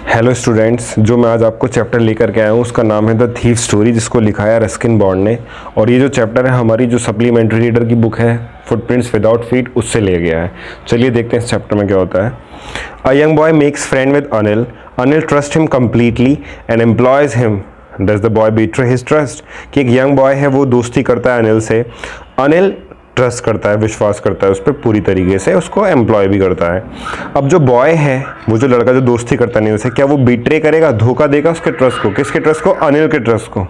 Hello students, जो मैं आज आपको चैप्टर लेकर के आया हूँ उसका नाम है द थीफ स्टोरी, जिसको लिखा है रस्किन बॉन्ड ने। और ये जो चैप्टर है हमारी जो सप्लीमेंट्री रीडर की बुक है फुटप्रिंट्स विदाउट फीट, उससे लिया गया है। चलिए देखते हैं इस चैप्टर में क्या होता है। A young boy makes friend with Anil. Anil trust him completely and employees him. Does the boy betray his trust? कि एक यंग बॉय है वो दोस्ती करता है अनिल से। अनिल ट्रस्ट करता है, विश्वास करता है उस पर पूरी तरीके से, उसको एम्प्लॉय भी करता है। अब जो बॉय है, वो जो लड़का जो दोस्ती करता है अनिल से, क्या वो बीट्रे करेगा, धोखा देगा उसके ट्रस्ट को? किसके ट्रस्ट को? अनिल के ट्रस्ट को।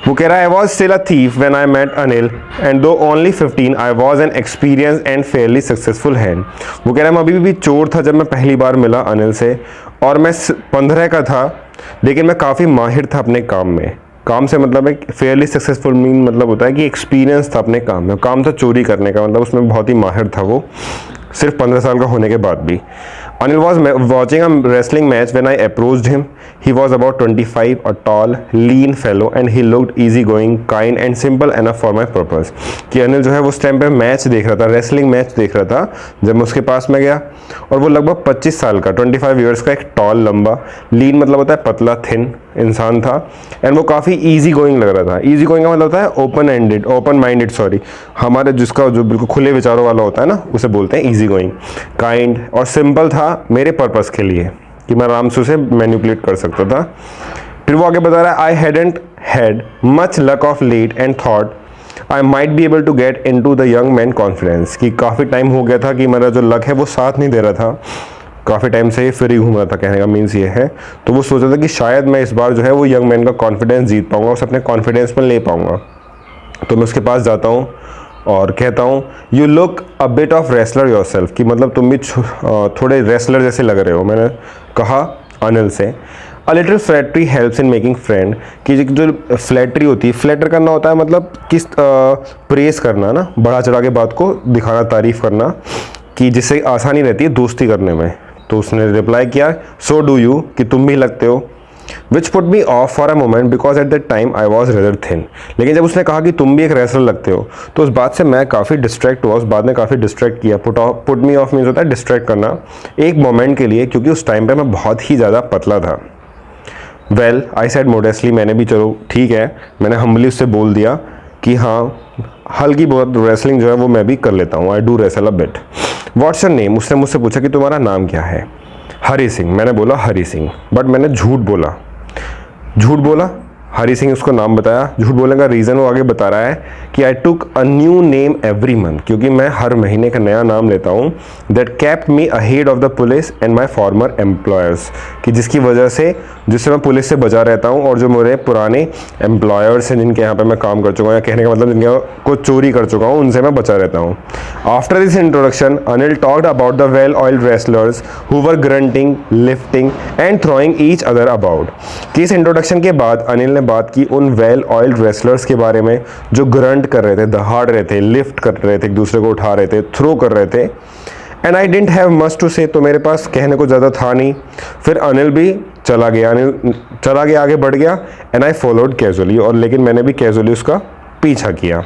वो कह रहा है, I was still a thief when I met Anil and though only 15 I was an experience and fairly successful hand. वो कह रहा है, मैं अभी भी चोर था जब मैं पहली बार मिला अनिल से, और मैं 15 का था, लेकिन मैं काफ़ी माहिर था अपने काम में। काम से मतलब है फेयरली सक्सेसफुल मीन मतलब होता है कि एक्सपीरियंस था अपने काम में। काम था चोरी करने का, मतलब उसमें बहुत ही माहिर था वो, सिर्फ 15 साल का होने के बाद भी। Anil was watching a wrestling match when I approached him. He was about 25, a tall lean fellow and he looked easy going, kind and simple enough for my purpose. कि अनिल जो है वो उस टाइम पे मैच देख रहा था, रेसलिंग मैच देख रहा था जब मैं उसके पास में गया। और वो लगभग 25 साल का, 25 ईयर्स का, एक टॉल लंबा, लीन मतलब होता है पतला थिन इंसान था, एंड वो काफ़ी ईजी गोइंग लग रहा था। ईजी गोइंग का मतलब होता है ओपन माइंडेड, सॉरी, हमारे जिसका जो बिल्कुल खुले विचारों वाला होता है ना, उसे बोलते हैं ईजी गोइंग। काइंड और सिंपल था मेरे पर्पस के लिए, कि मैं आराम से उसे मैनिपुलेट कर सकता था। फिर वो आगे बता रहा है, I hadn't had much luck of late and thought I might be able to get into the young man confidence. कि काफ़ी टाइम हो गया था कि मेरा जो लक है वो साथ नहीं दे रहा था, काफ़ी टाइम से फ्री घूम रहा था, कहने का मीन्स ये है। तो वो सोचा था कि शायद मैं इस बार जो है वो यंग मैन का कॉन्फिडेंस जीत पाऊंगा, उसे अपने कॉन्फिडेंस में ले पाऊंगा। तो मैं उसके पास जाता हूँ और कहता हूँ, you look a bit of wrestler your self. कि मतलब तुम भी थोड़े रेसलर जैसे लग रहे हो, मैंने कहा अनिल से। A little flattery helps in making friend. कि जो फ्लैटरी होती है, फ्लैटर करना होता है मतलब किस प्रेस करना ना, बढ़ा चढ़ा के बात को दिखाना, तारीफ करना, कि जिससे आसानी रहती है दोस्ती करने में। तो उसने रिप्लाई किया, सो डू यू, कि तुम भी लगते हो। Which put me of for a moment because at that time I was rather thin. लेकिन जब उसने कहा कि तुम भी एक रेसलर लगते हो, तो उस बात से मैं काफ़ी डिस्ट्रैक्ट हुआ, उस बात ने काफ़ी डिस्ट्रैक्ट किया। पुट मी ऑफ मीन्स होता है डिस्ट्रैक्ट करना एक मोमेंट के लिए, क्योंकि उस टाइम पे मैं बहुत ही ज़्यादा पतला था। वेल आई सेड मोडेस्टली, मैंने भी चलो ठीक है, मैंने हम्बली उससे बोल दिया कि हाँ हल्की बहुत रेसलिंग जो है वो मैं भी कर लेता हूँ, I do wrestle a bit. What's your name? उसने मुझसे पूछा कि तुम्हारा नाम क्या है। हरी सिंह। मैंने बोला हरी सिंह, बट मैंने झूठ बोला। हरी सिंह उसको नाम बताया। झूठ बोलने का रीज़न वो आगे बता रहा है कि I took a new name every month, क्योंकि मैं हर महीने का नया नाम लेता हूँ। That kept me ahead of the police and my former employers. कि जिसकी वजह से, जिससे मैं पुलिस से बचा रहता हूँ, और जो मेरे पुराने एम्प्लॉयर्स हैं जिनके यहाँ पे मैं काम कर चुका हूँ, या कहने का मतलब जिनके को चोरी कर चुका हूँ, उनसे मैं बचा रहता हूँ। After this introduction Anil talked about the well oiled wrestlers who were grunting, lifting and throwing each other about. कि इस इंट्रोडक्शन के बाद अनिल ने बात की उन वेल ऑयल्ड रेसलर्स के बारे में जो ग्रंट कर रहे थे, दहाड़ रहे थे, लिफ्ट कर रहे थे, एक दूसरे को उठा रहे थे, थ्रो कर रहे थे। And I didn't have much to say, तो मेरे पास कहने को ज़्यादा था नहीं। फिर अनिल भी चला गया, आगे बढ़ गया। एंड आई फॉलोड कैजुअली, और लेकिन मैंने भी कैजुअली उसका पीछा किया।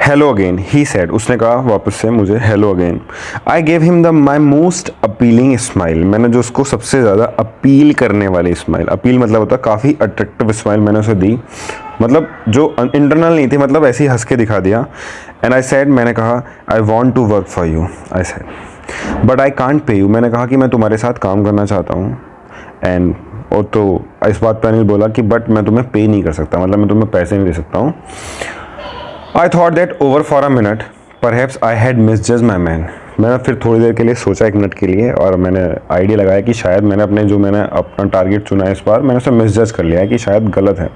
हेलो अगेन ही सेड, उसने कहा वापस से मुझे hello again. I gave him the my most appealing smile. मैंने जो उसको सबसे ज़्यादा अपील करने वाली स्माइल, अपील मतलब होता है काफ़ी अट्रैक्टिव स्माइल, मैंने उसे दी। मतलब जो इंटरनल नहीं थी, मतलब ऐसे ही हंस के दिखा दिया। एंड आई सेड, मैंने कहा, I want to work for you. I said but I can't pay you. मैंने कहा कि मैं तुम्हारे साथ काम करना चाहता हूँ। एंड और तो इस बात पर अनिल बोला कि बट मैं तुम्हें पे नहीं कर सकता, मतलब मैं तुम्हें पैसे नहीं दे सकता हूँ। I thought that over for a minute perhaps I had misjudge my man. मैंने फिर थोड़ी देर के लिए सोचा, 1 मिनट के लिए, और मैंने आइडिया लगाया कि शायद मैंने अपना टारगेट चुना है इस बार, मैंने उसे मिसजज कर लिया है कि शायद गलत है,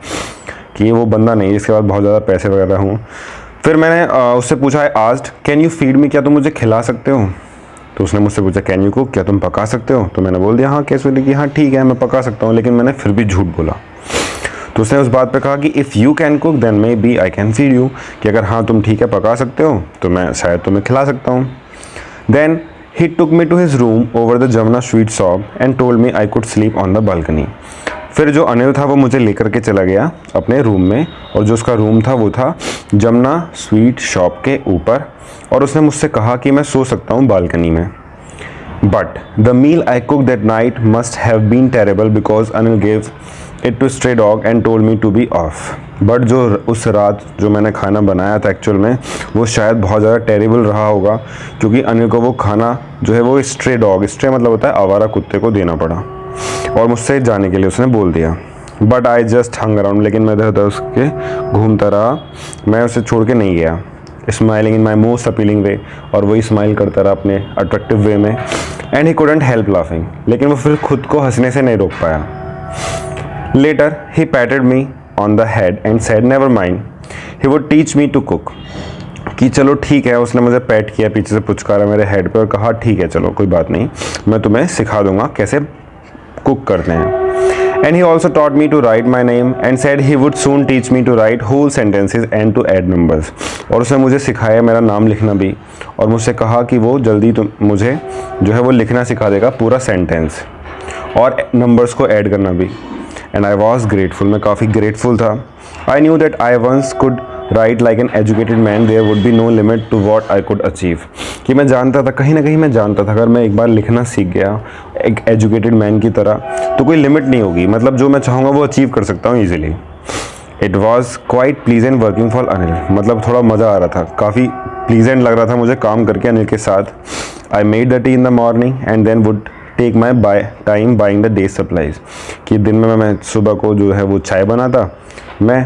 कि वो बंदा नहीं जिसके बाद बहुत ज़्यादा पैसे वगैरह हूँ। फिर मैंने उससे पूछा, I asked can you feed me, क्या तुम मुझे खिला सकते हो? तो उसने मुझसे पूछा, कैन यू कुक, क्या तुम पका सकते हो? तो मैंने बोल दिया हाँ कैजुअली कि हाँ ठीक है मैं पका सकता हूँ, लेकिन मैंने फिर भी झूठ बोला। तो उसने उस बात पे कहा कि if you can cook then maybe I can feed you. कि अगर हाँ तुम ठीक है पका सकते हो तो मैं शायद तुम्हें खिला सकता हूँ। Then he took me to his room over the Jamuna sweet shop and told me I could sleep on the balcony. फिर जो अनिल था वो मुझे लेकर के चला गया अपने रूम में, और जो उसका रूम था वो था जमुना स्वीट शॉप के ऊपर, और उसने मुझसे कहा कि मैं सो सकता हूँ बालकनी में। But the meal I cooked that night must have been terrible because Anil gave it to stray dog and told me to be off. But जो उस रात जो मैंने खाना बनाया था एक्चुअल में वो शायद बहुत ज़्यादा टेरिबल रहा होगा, क्योंकि अनिल को वो खाना जो है वो स्ट्रे डॉग, स्ट्रे मतलब होता है आवारा कुत्ते को देना पड़ा और मुझसे जाने के लिए उसने बोल दिया. But I just hung around, लेकिन मैं इधर उधर उसके घूमता रहा, मैं उसे छोड़ के नहीं गया. Smiling in my most appealing way, और वही स्माइल करता रहा अपने अट्रैक्टिव वे में. And he couldn't help laughing, लेकिन वो फिर खुद को हंसने से नहीं रोक पाया. Later he patted me on the head and said never mind, he would teach me to cook. कि चलो ठीक है, उसने मुझे पैट किया, पीछे से पुचकारा मेरे हेड पे और कहा ठीक है चलो कोई बात नहीं, मैं तुम्हें सिखा दूंगा कैसे कुक करते हैं. And he also taught me to write my name and said he would soon teach me to write whole sentences and to add numbers. और उसने मुझे सिखाया मेरा नाम लिखना भी, और मुझसे कहा कि वो जल्दी मुझे जो है वो लिखना सिखा देगा पूरा सेंटेंस और नंबर्स को ऐड करना भी. एंड आई वॉज ग्रेटफुल, मैं काफ़ी ग्रेटफुल था. I knew that I once could write like an educated man, there would be no limit to what I could achieve. कि मैं जानता था, कहीं ना कहीं मैं जानता था अगर मैं एक बार लिखना सीख गया एक एजुकेटेड मैन की तरह तो कोई लिमिट नहीं होगी, मतलब जो मैं चाहूँगा वो अचीव कर सकता हूँ easily. It was quite pleasant working for Anil, मतलब थोड़ा मज़ा आ रहा था, काफ़ी प्लीजेंट लग रहा था मुझे काम करके अनिल के साथ. I made the tea in the morning and then would take my time buying the day supplies. कि दिन में मैं सुबह को जो है वो चाय बनाता मैं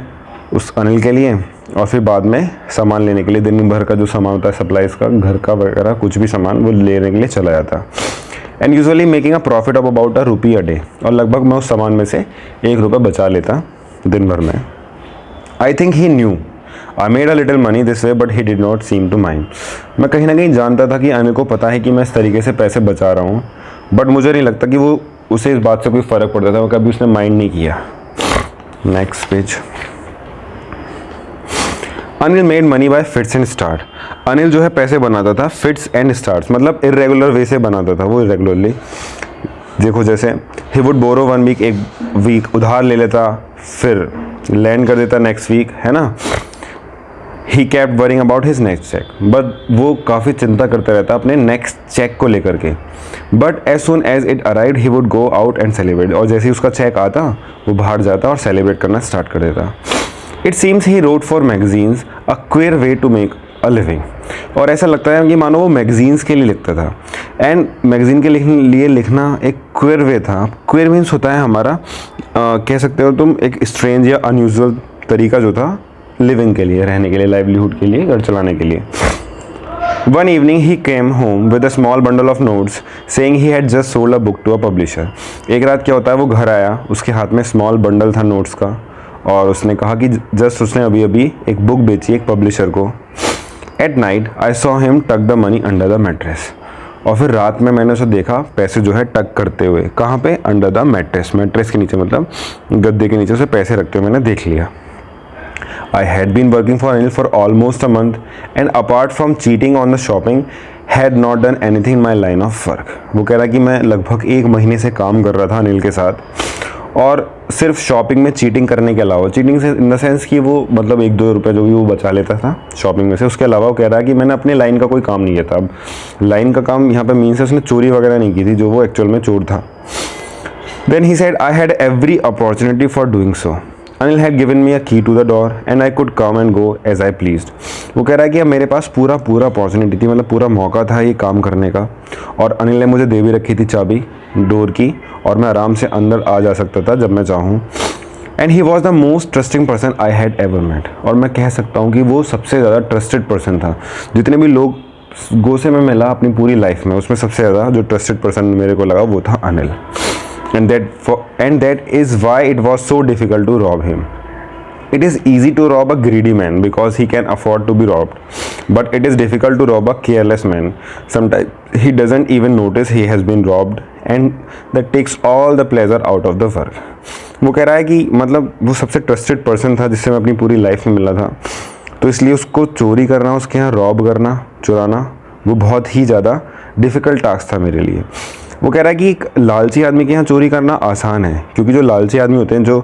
उस अनिल के लिए, और फिर बाद में सामान लेने के लिए दिन भर का जो सामान होता है सप्लाइज का, घर का वगैरह कुछ भी सामान वो लेने के लिए चला जाता. And usually making a profit of about ₹1 a day, और लगभग मैं उस सामान में से ₹1 बचा लेता दिन भर में. I think he knew I made a little money this way but he did not seem to mind. मैं कहीं ना कहीं जानता था कि अनिल को पता है कि मैं इस तरीके से पैसे बचा रहा हूँ, बट मुझे नहीं लगता कि वो उसे इस बात से कोई फ़र्क पड़ता था, वो कभी उसने माइंड नहीं किया. Next page. Anil made money by fits and start. Anil जो है पैसे बनाता था फिट्स एंड स्टार्ट्स, मतलब इरेगुलर वे से बनाता था वो इरेगुलरली. देखो जैसे ही वुड बोरो 1 वीक, एक वीक उधार ले लेता फिर लैंड कर देता नेक्स्ट वीक, है ना. He kept worrying about his next cheque, but वो काफ़ी चिंता करता रहता अपने नेक्स्ट चेक को लेकर के. But as soon as it arrived he would go out and celebrate, और जैसे ही उसका चेक आता वो बाहर जाता और सेलिब्रेट करना स्टार्ट कर देता. It seems he wrote for magazines a queer way to make a living, और ऐसा लगता है कि मानो वो मैगजीन्स के लिए लिखता था. एंड मैगजीन के लिए लिखना एक क्वेयर वे था. क्वेयर मीन्स होता है हमारा कह सकते हो तुम एक स्ट्रेंज या अनयूजुअल तरीका जो था लिविंग के लिए, रहने के लिए, लाइवलीहुड के लिए, घर चलाने के लिए. One evening he came home with a small bundle of notes saying he had just sold a book to a publisher. एक रात क्या होता है वो घर आया, उसके हाथ में स्मॉल बंडल था नोट्स का, और उसने कहा कि जस्ट उसने अभी अभी एक बुक बेची एक पब्लिशर को. At night I saw him tuck the money under the mattress, और फिर रात में मैंने उसे देखा पैसे जो है टक करते हुए. कहाँ पे? अंडर द मैट्रेस, मैट्रेस के नीचे मतलब गद्दे के नीचे उसे पैसे रखते हुए मैंने देख लिया. I had been working for Anil for almost a month and apart from cheating on the shopping had not done anything in my line of work. वो कह रहा कि मैं लगभग 1 महीने से काम कर रहा था अनिल के साथ, और सिर्फ शॉपिंग में चीटिंग करने के अलावा, चीटिंग से इन द सेंस कि वो मतलब 1-2 रुपये जो भी वो बचा लेता था शॉपिंग में से, उसके अलावा वो कह रहा है कि मैंने अपने लाइन का कोई काम नहीं किया था. अब लाइन का काम यहाँ पे मीन्स है उसने चोरी वगैरह नहीं की थी, जो वो एक्चुअल में चोर था. Then he said I had every opportunity for doing so. Anil had given me a key to the door and I could come and go as I pleased. वो कह रहा है कि अब मेरे पास पूरा अपॉर्चुनिटी थी, मतलब पूरा मौका था ये काम करने का, और अनिल ने मुझे दे भी रखी थी चाबी डोर की, और मैं आराम से अंदर आ जा सकता था जब मैं चाहूँ. And he was the most trusting person I had ever met, और मैं कह सकता हूँ कि वो सबसे ज़्यादा ट्रस्टेड पर्सन था. जितने भी लोग से मैं मिला अपनी पूरी लाइफ में, उसमें सबसे ज़्यादा जो ट्रस्टेड पर्सन मेरे को लगा वो था Anil. And that is why it was so difficult to rob him. It is easy to rob a greedy man because he can afford to be robbed, but it is difficult to rob a careless man. Sometimes he doesn't even notice he has been robbed, and that takes all the pleasure out of the work. वो कह रहा है कि मतलब वो सबसे trusted person था जिससे मैं अपनी पूरी लाइफ में मिला था, तो इसलिए उसको चोरी करना, उसके यहाँ रॉब करना, चुराना, वो बहुत ही ज़्यादा डिफ़िकल्ट टास्क था मेरे लिए. वो कह रहा है कि एक लालची आदमी के यहाँ चोरी करना आसान है, क्योंकि जो लालची आदमी होते हैं, जो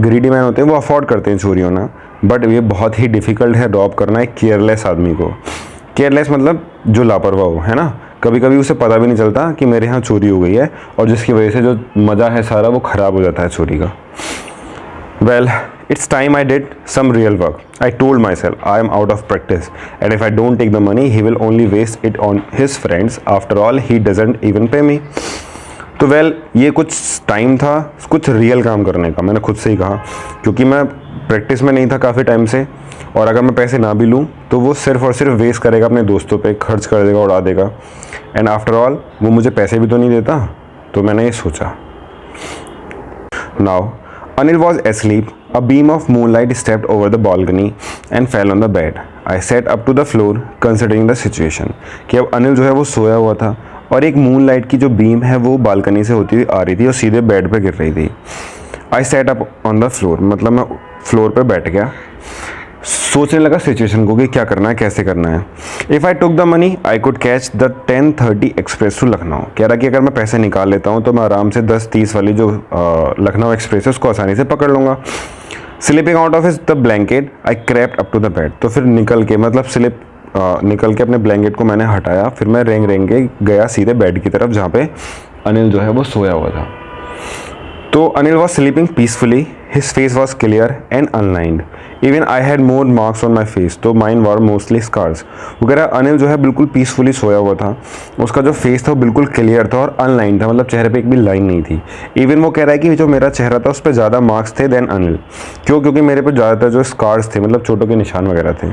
ग्रीडी मैन होते हैं, वो अफोर्ड करते हैं चोरी होना, बट ये बहुत ही डिफ़िकल्ट है रॉब करना एक केयरलेस आदमी को. केयरलेस मतलब जो लापरवाह हो, है ना। कभी कभी उसे पता भी नहीं चलता कि मेरे यहाँ चोरी हो गई है, और जिसकी वजह से जो मज़ा है सारा वो ख़राब हो जाता है चोरी का। Well, it's time I did some real work. I told myself I am out of practice, and if I don't take the money, he will only waste it on his friends. After all, he doesn't even pay me. तो ये कुछ time था कुछ real काम करने का, मैंने खुद से ही कहा, क्योंकि मैं प्रैक्टिस में नहीं था काफ़ी टाइम से, और अगर मैं पैसे ना भी लूँ तो वो सिर्फ और सिर्फ वेस्ट करेगा अपने दोस्तों पे, खर्च कर देगा, उड़ा देगा, एंड आफ्टर ऑल वो मुझे पैसे भी तो नहीं देता। तो मैंने ये सोचा। Now Anil was asleep. A beam of moonlight stepped over the balcony and fell on the bed. I sat up to the floor, considering the situation. कि अब अनिल जो है वो सोया हुआ था, और एक मूनलाइट की जो बीम है वो बालकनी से होती हुई आ रही थी और सीधे बेड पे गिर रही थी। I sat up on the floor, मतलब मैं फ्लोर पे बैठ गया, सोचने लगा सिचुएशन को कि क्या करना है, कैसे करना है। If I took the money I could catch the 10:30 express to Lucknow. कह रहा कि अगर मैं पैसे निकाल लेता हूँ तो मैं आराम से 10:30 वाली जो लखनऊ एक्सप्रेस है उसको आसानी से पकड़ लूँगा। Slipping out of the blanket I crept up to the bed. तो फिर निकल के निकल के अपने ब्लैंकेट को मैंने हटाया, फिर मैं रेंग रेंग के गया सीधे बेड की तरफ जहाँ पे अनिल जो है वो सोया हुआ था। तो Anil was sleeping peacefully, his face was clear and unlined, even I had more marks on my face, तो माइन वर मोस्टली स्कार्स। वो कह रहा अनिल जो है बिल्कुल पीसफुली सोया हुआ था, उसका जो फेस था वो बिल्कुल क्लियर था और अनलाइन था, मतलब चेहरे पे एक भी लाइन नहीं थी। इवन वो कह रहा है कि जो मेरा चेहरा था उस पर ज़्यादा मार्क्स थे देन अनिल। क्योंकि मेरे पे ज़्यादातर जो स्कार्स थे, मतलब चोटों के निशान वगैरह थे।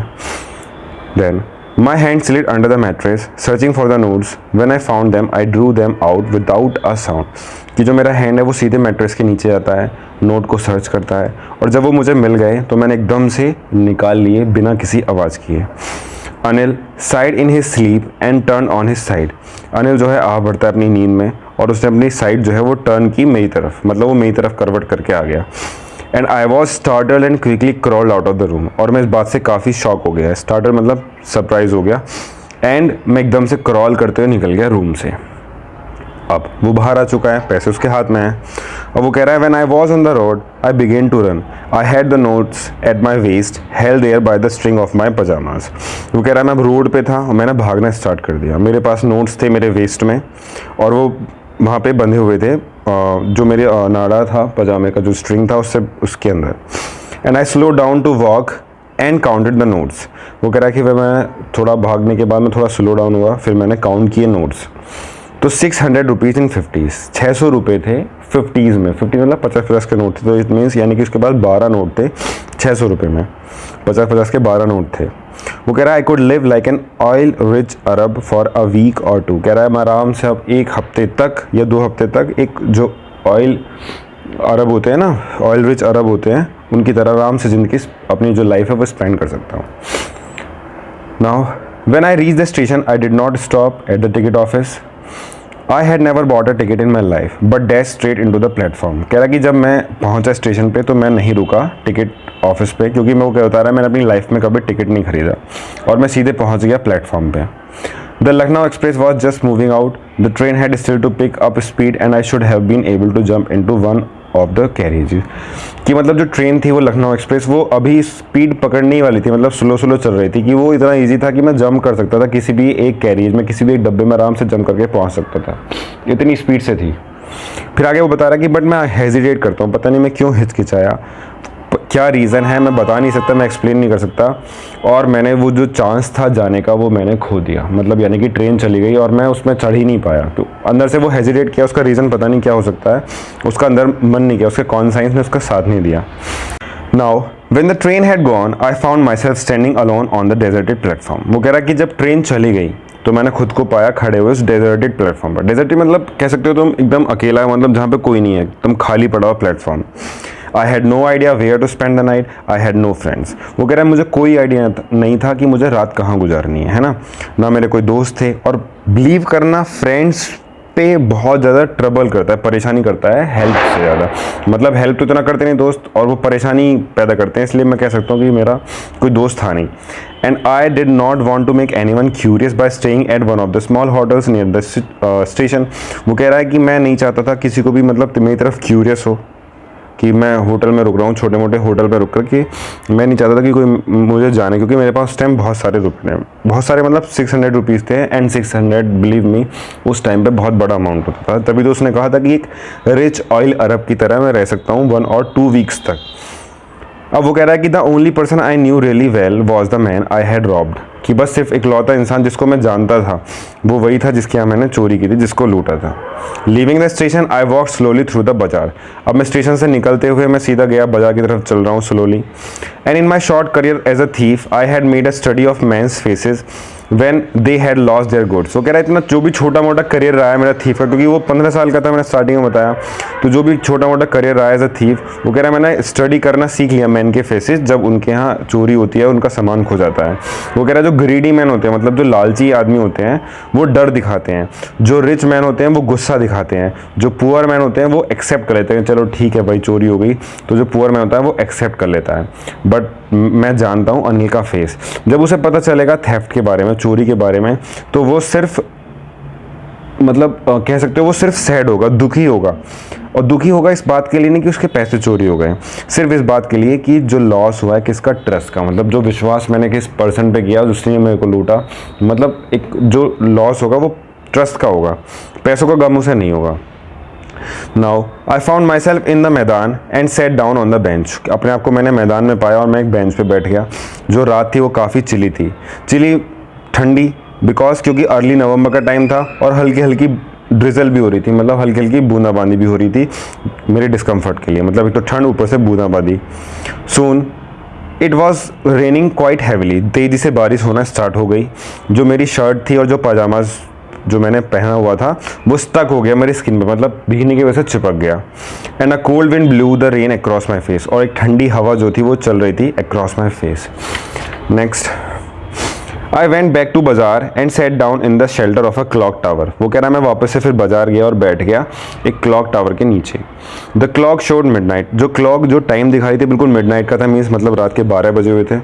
Then My hand slid under the mattress, searching for the notes. When I found them, I drew them out without a sound. कि जो मेरा हैंड है वो सीधे मैट्रेस के नीचे आता है, नोट को सर्च करता है, और जब वो मुझे मिल गए तो मैंने एकदम से निकाल लिए बिना किसी आवाज़ किए। Anil side in his sleep and turn on his side. Anil जो है आह भरता है अपनी नींद में, और उसने अपनी साइड जो है वो टर्न की मेरी तरफ, मतलब वो मेरी तरफ करवट करके आ गया। And I was startled and quickly crawled out of the room. और मैं इस बात से काफ़ी शॉक हो गया, स्टार्टल मतलब सरप्राइज हो गया, एंड मैं एकदम से क्रॉल करते हुए निकल गया रूम से। अब वो बाहर आ चुका है, पैसे उसके हाथ में हैं, और वो कह रहा है when I was on the road I began to run, I had the notes at my waist held there by the string of my pyjamas. वो कह रहा है मैं अब रोड पे था और मैंने भागना स्टार्ट कर दिया, मेरे पास नोट्स थे मेरे वेस्ट में, और वो वहाँ पे बंधे हुए थे जो मेरे नाड़ा था पजामे का जो स्ट्रिंग था उसके अंदर। And I slow down to walk and counted the notes. वो कह रहा है कि वह मैं थोड़ा भागने के बाद मैं थोड़ा स्लो डाउन हुआ, फिर मैंने काउंट किए नोट्स। तो 600 रुपीज़ इन 50s, 600 रुपये थे 50s में, 50 मतलब 50-50 के नोट थे, तो इट मीन्स यानी कि उसके पास 12 नोट थे 600 रुपये में, 50-50 के 12 नोट थे। वो कह रहा है I could live like an oil rich Arab for a week or two. कह रहा है मैं आराम से अब एक हफ्ते तक या 2 हफ्ते तक एक जो ऑयल अरब होते हैं ना, ऑयल रिच अरब होते हैं, उनकी तरह आराम से ज़िंदगी अपनी जो लाइफ है वो स्पेंड कर सकता हूँ। Now when I reach the station I did not stop at the ticket office. I had never bought a ticket in my life but dash straight into the platform. कह रहा कि जब मैं पहुंचा station पे तो मैं नहीं रुका टिकट ऑफिस पे, क्योंकि मैं वो क्या बता रहा है मैंने अपनी लाइफ में कभी टिकट नहीं खरीदा, और मैं सीधे पहुंच गया प्लेटफॉर्म पे। The Lucknow express was just moving out, the train had still to pick up speed and I should have been able to jump into one of the carriage. कि मतलब जो ट्रेन थी वो लखनऊ एक्सप्रेस वो अभी speed पकड़ने वाली थी, मतलब स्लो स्लो चल रही थी, कि वो इतना इजी था कि मैं जंप कर सकता था किसी भी एक कैरेज में, किसी भी एक डब्बे में आराम से जंप करके पहुंच सकता था, इतनी स्पीड से थी। फिर आगे वो बता रहा कि बट मैं हेजिटेट करता हूँ, पता नहीं मैं क्यों हिचकिचाया, क्या रीज़न है मैं बता नहीं सकता, मैं एक्सप्लेन नहीं कर सकता, और मैंने वो जो चांस था जाने का वो मैंने खो दिया, मतलब यानी कि ट्रेन चली गई और मैं उसमें चढ़ ही नहीं पाया। तो अंदर से वो हेजिटेट किया, उसका रीज़न पता नहीं क्या हो सकता है, उसका अंदर मन नहीं किया, उसके कॉन्साइंस ने उसका साथ नहीं दिया। Now when the train had gone I found my self standing alone on the deserted platform. वो कह रहा कि जब ट्रेन चली गई तो मैंने खुद को पाया खड़े हुए उस डेजर्टेड प्लेटफॉर्म पर। डेजर्टेड मतलब कह सकते हो तुम एकदम अकेला, मतलब जहाँ पे कोई नहीं है, एकदम खाली पड़ा हुआ platform. I had no idea where to spend the night, I had no friends. वो कह रहा है मुझे कोई आइडिया नहीं था कि मुझे रात कहाँ गुजारनी है ना मेरे कोई दोस्त थे, और बिलीव करना फ्रेंड्स पे बहुत ज़्यादा ट्रबल करता है, परेशानी करता है हेल्प से ज़्यादा, मतलब हेल्प तो इतना करते नहीं दोस्त, और वो परेशानी पैदा करते हैं, इसलिए मैं कह सकता हूँ कि मेरा कोई दोस्त था नहीं। And I did not want to make anyone curious by staying at one of the small hotels near the station. वो कह रहा है कि मैं नहीं चाहता था किसी को भी मतलब मेरी तरफ क्यूरियस हो, कि मैं होटल में रुक रहा हूँ, छोटे मोटे होटल पे रुक कर के मैं नहीं चाहता था कि कोई मुझे जाने, क्योंकि मेरे पास उस टाइम बहुत सारे रुपये, बहुत सारे मतलब 600 रुपीज़ थे, एंड 600 बिलीव मी उस टाइम पे बहुत बड़ा अमाउंट होता था। तभी तो उसने कहा था कि एक रिच ऑयल अरब की तरह मैं रह सकता हूँ 1 और 2 वीक्स तक। अब वो कह रहा है कि the only person I knew really well was the man I had robbed, कि बस सिर्फ इकलौता इंसान जिसको मैं जानता था वो वही था जिसके यहाँ मैंने चोरी की थी, जिसको लूटा था। Leaving the station I walk slowly through the बाजार। अब मैं स्टेशन से निकलते हुए मैं सीधा गया बाजार की तरफ चल रहा हूँ slowly. And in my short career as a thief I had made a study of men's faces when they had lost their goods. वो कह रहा है इतना जो भी छोटा मोटा करियर रहा है मेरा थीफ का, क्योंकि वो 15 साल का था, मैंने स्टार्टिंग में बताया, तो जो भी छोटा मोटा करियर रहा है एज अ थीफ, वो कह रहा है मैंने स्टडी करना सीख लिया मैन के फेसेस जब उनके यहाँ चोरी होती है, उनका सामान खो जाता है। वो कह रहा है जो ग्रीडी मैन होते हैं, मतलब जो लालची आदमी होते हैं, वो डर दिखाते हैं, जो रिच मैन होते हैं वो गुस्सा दिखाते हैं, जो पुअर मैन होते हैं वो एक्सेप्ट कर लेते हैं, चलो ठीक है भाई चोरी हो गई, तो जो पुअर मैन होता है वो एक्सेप्ट कर लेता है। बट मैं जानता हूँ अनिल का फेस, जब उसे पता चलेगा थेफ्ट के बारे में, चोरी के बारे में, तो वो सिर्फ मतलब कह सकते हो वो सिर्फ सैड होगा, दुखी होगा। और दुखी होगा इस बात के लिए नहीं कि उसके पैसे चोरी हो गए, सिर्फ इस बात के लिए कि जो लॉस हुआ है किसका, ट्रस्ट का, मतलब जो विश्वास मैंने किस पर्सन पे किया जिसने मेरे को लूटा, मतलब एक जो लॉस होगा वो ट्रस्ट का होगा, पैसों का गम उसे नहीं होगा। Now I found myself in the maidan and sat down on the bench. अपने आप को मैंने मैदान में पाया और मैं एक बेंच पे बैठ गया। जो रात थी वो काफ़ी चिली थी, चिली ठंडी, बिकॉज क्योंकि अर्ली नवंबर का टाइम था और हल्की हल्की ड्रिजल भी हो रही थी, मतलब हल्की हल्की बूंदाबांदी भी हो रही थी मेरे डिस्कम्फर्ट के लिए, मतलब एक तो ठंड ऊपर से बूंदाबांदी। Soon it was raining quite heavily, तेज़ी से बारिश होना स्टार्ट हो गई। जो मेरी शर्ट थी और जो पजामाज जो मैंने पहना हुआ था वो स्टक हो गया मेरी स्किन पे, मतलब भीगने की वजह से चिपक गया। And a cold wind blue the rain across my face, और एक ठंडी हवा जो थी वो चल रही थी across my face. Next I went back to bazaar and sat down in the shelter of a clock tower. वो कह रहा है मैं वापस से फिर बाजार गया और बैठ गया एक क्लॉक टावर के नीचे। द क्लॉक शोड मिडनाइट, जो क्लॉक जो टाइम दिखाई थी बिल्कुल मिडनाइट का था, मीन्स मतलब रात के 12 बजे हुए थे।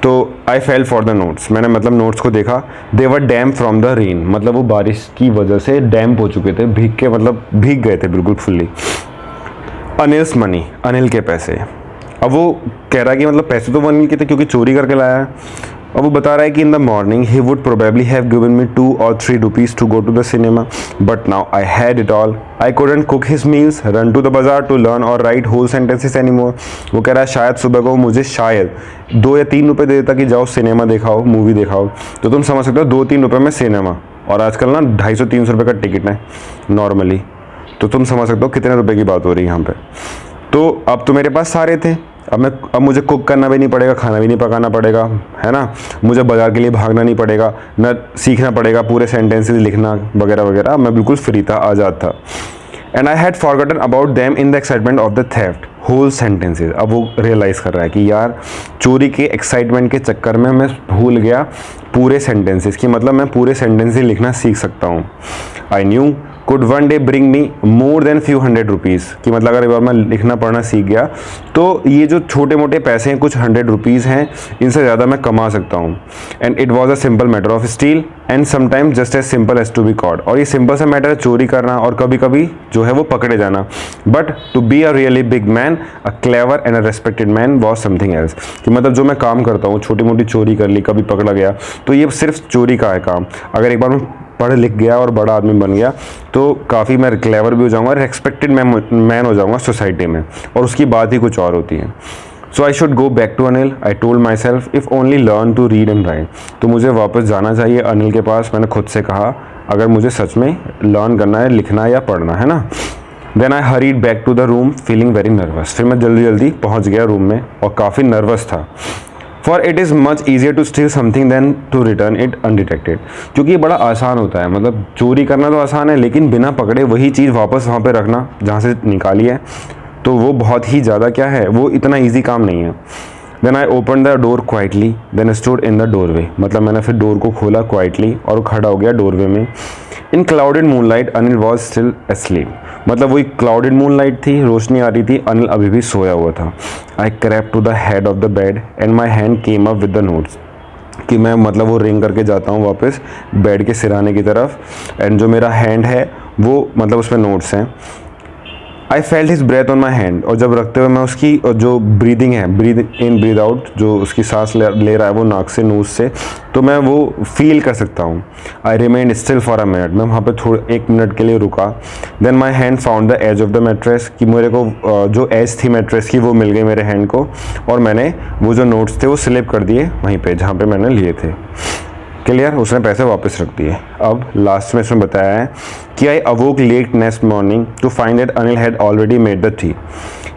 तो आई फेल फॉर द नोट्स, मैंने मतलब नोट्स को देखा। दे वर डैम फ्रॉम द रेन, मतलब वो बारिश की वजह से डैम्प हो चुके थे, भीग के मतलब भीग गए थे बिल्कुल फुल्ली। अनिल्स मनी, अनिल के पैसे। अब वो कह रहा है कि मतलब पैसे तो वो अनिल के थे क्योंकि चोरी करके लाया है। अब वो बता रहा है कि in the morning he would probably have given me 2 or 3 rupees to go to the cinema, but now I had it all. I couldn't cook his meals, run to the bazaar to learn or write whole sentences anymore. वो कह रहा है शायद सुबह को मुझे शायद 2 या 3 रुपये दे देता कि जाओ सिनेमा दिखाओ, मूवी दिखाओ, तो तुम समझ सकते हो 2-3 रुपये में सिनेमा, और आजकल ना 250-300 रुपये का टिकट है नॉर्मली, तो तुम समझ सकते हो कितने रुपए की बात हो रही है यहाँ पे। तो अब तो मेरे पास सारे थे, अब मुझे कुक करना भी नहीं पड़ेगा, खाना भी नहीं पकाना पड़ेगा, है ना, मुझे बाजार के लिए भागना नहीं पड़ेगा, न सीखना पड़ेगा पूरे सेंटेंसेस लिखना वगैरह वगैरह, मैं बिल्कुल फ्री था, आज़ाद था। And I had forgotten about them in the excitement of the theft whole sentences. अब वो रियलाइज़ कर रहा है कि यार चोरी के एक्साइटमेंट के चक्कर में मैं भूल गया पूरे सेंटेंसेस की, मतलब मैं पूरे सेंटेंसेस लिखना सीख सकता हूँ। I knew could one day bring me more than few 100 rupees, कि मतलब अगर एक बार मैं लिखना पढ़ना सीख गया तो ये जो छोटे मोटे पैसे हैं कुछ 100 रुपीज़ हैं, इनसे ज़्यादा मैं कमा सकता हूँ। And it was a simple matter of steal and sometimes just as simple as to be caught, और ये सिंपल सा मैटर है चोरी करना और कभी कभी जो है वो पकड़े जाना। But to be a really big man, a clever and a respected man was something else, कि मतलब जो मैं काम करता हूँ छोटी मोटी चोरी कर ली, कभी पकड़ा गया, तो ये सिर्फ चोरी का है काम। अगर एक बार मैं पढ़ लिख गया और बड़ा आदमी बन गया तो काफ़ी मैं क्लेवर भी हो जाऊंगा, रेस्पेक्टेड मैन हो जाऊंगा सोसाइटी में, और उसकी बात ही कुछ और होती है। So I should go back to Anil, I told myself, if only learn to read and write. तो मुझे वापस जाना चाहिए अनिल के पास, मैंने खुद से कहा, अगर मुझे सच में लर्न करना है, लिखना या पढ़ना है ना। Then I hurried back to the room feeling very nervous. फिर मैं जल्दी जल्दी पहुँच गया रूम में और काफ़ी नर्वस था। For it is much easier to steal something than to return it undetected, क्योंकि ये बड़ा आसान होता है, मतलब चोरी करना तो आसान है लेकिन बिना पकड़े वही चीज़ वापस वहाँ पे रखना जहाँ से निकाली है, तो वो बहुत ही ज़्यादा क्या है, वो इतना ईजी काम नहीं है। Then I open the door quietly then stood in the doorway, मतलब मैंने फिर डोर को खोला क्वाइटली और खड़ा हो गया डोरवे में। In clouded moonlight Anil was still asleep, मतलब वही क्लाउडेड मूनलाइट थी, रोशनी आ रही थी, अनिल अभी भी सोया हुआ था। I crept to the head of the bed and my hand came up with the notes, कि मैं मतलब वो रिंग करके जाता हूँ वापस बेड के सिराने की तरफ, एंड जो मेरा हैंड है वो मतलब उसमें नोट्स हैं। I felt his breath on my hand, और जब रखते हुए मैं उसकी जो ब्रीदिंग है, ब्रीद इन ब्रीद आउट, जो उसकी सांस ले रहा है वो नाक से नोज से, तो मैं वो फील कर सकता हूँ। I remain still for a minute, मैं वहाँ पे थोड़ा 1 मिनट के लिए रुका। Then my hand found the edge of the mattress, कि मेरे को जो एज थी मैट्रेस की वो मिल गई मेरे हैंड को, और मैंने वो जो नोट्स थे वो स्लिप कर दिए वहीं पे जहाँ पे मैंने लिए थे। क्लियर, उसने पैसे वापस रख दिए। अब लास्ट में इसमें बताया है कि I awoke late next morning to find that Anil had already made the tea.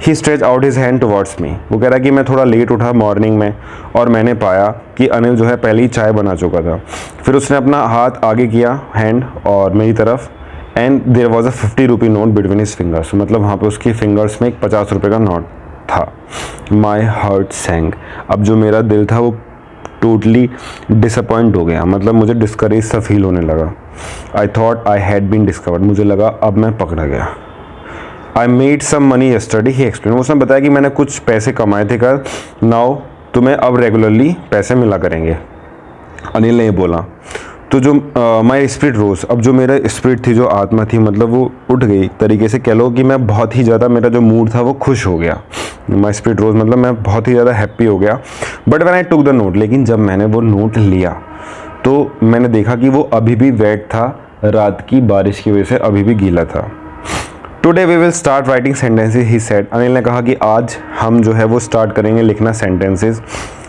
He stretch out his hand towards me. वो कह रहा है कि मैं थोड़ा लेट उठा मॉर्निंग में, और मैंने पाया कि अनिल जो है पहले ही चाय बना चुका था। फिर उसने अपना हाथ आगे किया, हैंड, और मेरी तरफ, and there was a 50 rupee note between his fingers. मतलब वहाँ पे उसकी फिंगर्स में एक 50 रुपये का नोट था। My heart sank. अब जो मेरा दिल था वो टोटली डिसअपॉइंट हो गया, मतलब मुझे डिस्करेज सा फील होने लगा। I thought I had been discovered, मुझे लगा अब मैं पकड़ा गया। I made some money yesterday, he explain. उसने बताया कि मैंने कुछ पैसे कमाए थे कल, नाउ तुम्हें अब रेगुलरली पैसे मिला करेंगे। अनिल ने ये बोला। तो जो माई स्पिरिट रोज, अब जो मेरा स्पिरिट थी, जो आत्मा थी, मतलब वो उठ गई। तरीके से कह लो कि मैं बहुत ही ज़्यादा, मेरा जो मूड था वो खुश हो गया। माई स्पिरिट रोज मतलब मैं बहुत ही ज़्यादा हैप्पी हो गया। But when I took the note, लेकिन जब मैंने वो नोट लिया तो मैंने देखा कि वो अभी भी वेट था, रात की बारिश की वजह से अभी भी गीला था। Today we will start writing sentences, he said. Anil ने कहा कि आज हम जो है वो स्टार्ट करेंगे लिखना sentences.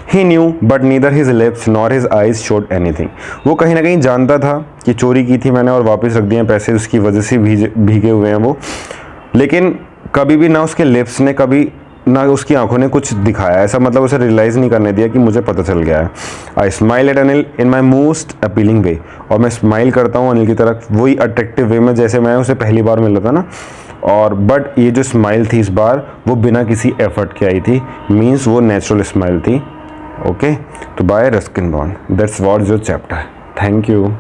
He new but neither his lips nor his eyes showed anything. वो कहीं ना कहीं जानता था कि चोरी की थी मैंने और वापस रख दिए पैसे, उसकी वजह से भीगे हुए हैं वो, लेकिन कभी भी ना उसके लिप्स ने, कभी ना उसकी आंखों ने कुछ दिखाया, ऐसा मतलब उसे रियलाइज़ नहीं करने दिया कि मुझे पता चल गया है। I smile at Anil in my most appealing way, और मैं स्माइल करता हूँ अनिल की तरफ वही अट्रैक्टिव वे में जैसे मैं उसे पहली बार मिला था ना। और बट ये जो स्माइल थी इस बार वो बिना किसी एफर्ट के आई थी, मीन्स वो नेचुरल स्माइल थी। ओके, तो bye Ruskin bond, that's what your chapter. Thank you.